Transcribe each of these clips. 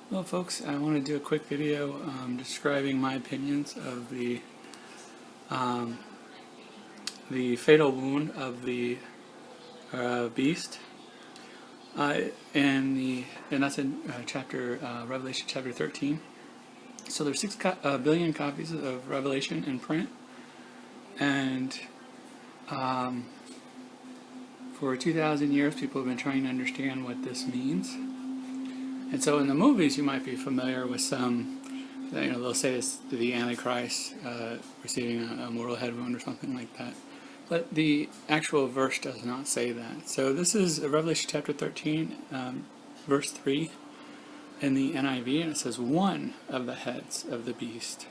Well, folks, I want to do a quick video describing my opinions of the fatal wound of the beast, and that's in Revelation chapter 13. So there's 6 billion copies of Revelation in print, and for 2,000 years, people have been trying to understand what this means. And so in the movies, you might be familiar with some, they'll say it's the antichrist receiving a mortal head wound or something like that. But the actual verse does not say that. So this is Revelation chapter 13, verse 3 in the NIV, and it says, "One of the heads of the beast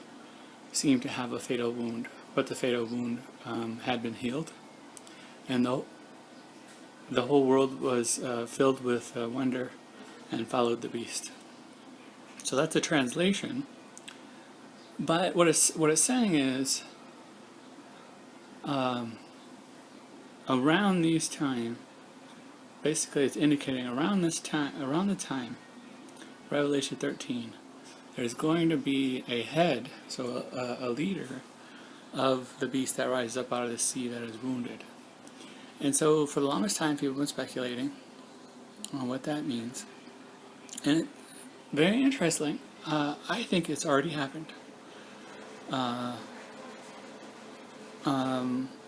seemed to have a fatal wound, but the fatal wound had been healed. And the whole world was filled with wonder and followed the beast." So that's a translation. But what it's saying is, around these time, basically it's indicating around the time, Revelation 13, there's going to be a head, so a leader of the beast that rises up out of the sea that is wounded. And so for the longest time, people have been speculating on what that means. And very interesting, I think it's already happened.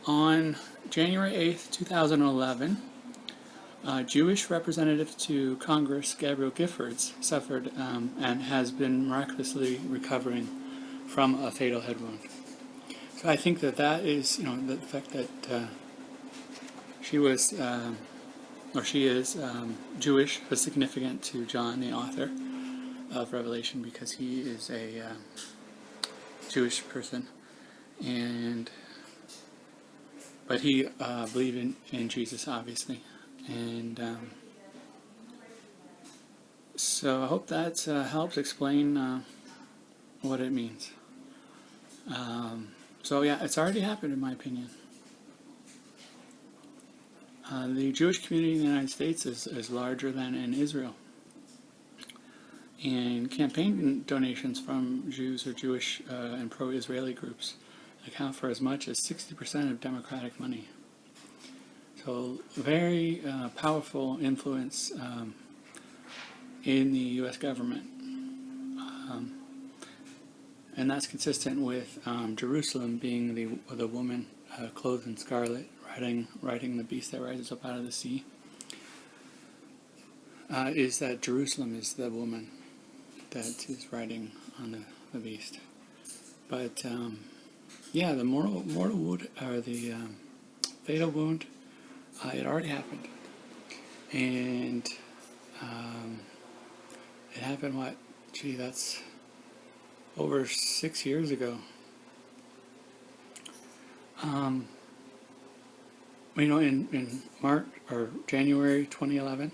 On January 8th, 2011, Jewish representative to Congress, Gabriel Gifford, suffered and has been miraculously recovering from a fatal head wound. So I think that is, the fact that she was, or she is, Jewish was significant to John, the author of Revelation, because he is a Jewish person, but he believed in Jesus, obviously, and so I hope that helps explain what it means. So yeah, it's already happened in my opinion. The Jewish community in the United States is larger than in Israel. And campaign donations from Jews or Jewish and pro-Israeli groups account for as much as 60% of Democratic money. So very powerful influence in the U.S. government. And that's consistent with Jerusalem being the woman clothed in scarlet, riding the beast that rises up out of the sea. Is that Jerusalem is the woman that is riding on the beast. But yeah, the mortal wound, or the fatal wound, it already happened. And it happened, that's over 6 years ago. In March or January 2011,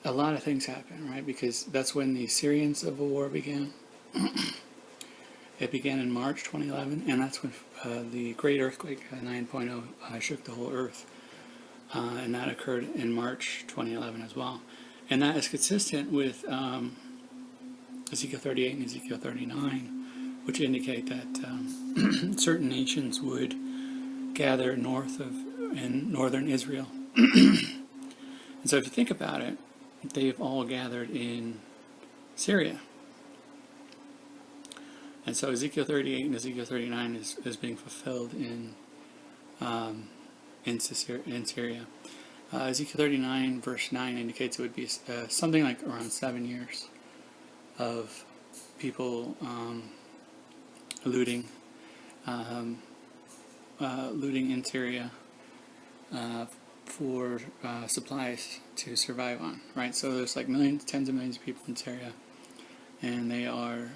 a lot of things happened, right? Because that's when the Syrian civil war began. It began in March 2011, and that's when the great earthquake 9.0 shook the whole earth. And that occurred in March 2011 as well. And that is consistent with Ezekiel 38 and Ezekiel 39, which indicate that certain nations would gather in northern Israel. And so if you think about it, they've all gathered in Syria. And so Ezekiel 38 and Ezekiel 39 is being fulfilled in Syria. Ezekiel 39 verse 9 indicates it would be something like around 7 years of people looting in Syria for supplies to survive on, right? So there's like tens of millions of people in Syria, and they are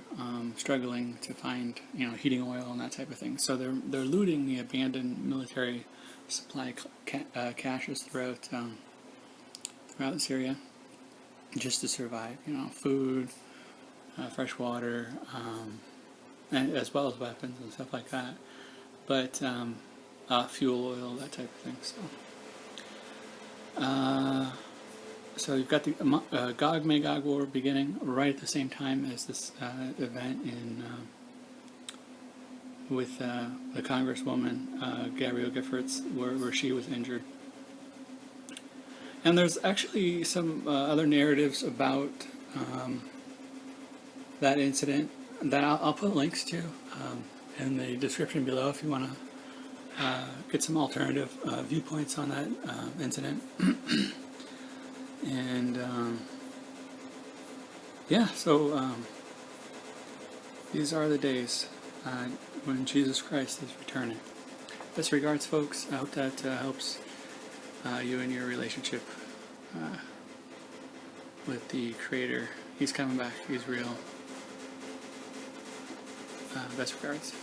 struggling to find, heating oil and that type of thing. So they're looting the abandoned military supply caches throughout Syria, just to survive. Food, fresh water, and as well as weapons and stuff like that. But fuel oil, that type of thing. So So you've got the Gog Magog war beginning right at the same time as this event in with the Congresswoman Gabriel Gifford's, where she was injured. And there's actually some other narratives about that incident that I'll put links to in the description below if you want to get some alternative viewpoints on that incident. And yeah, so these are the days when Jesus Christ is returning. Best regards, folks. I hope that helps you in your relationship with the Creator. He's coming back. He's real. Best regards.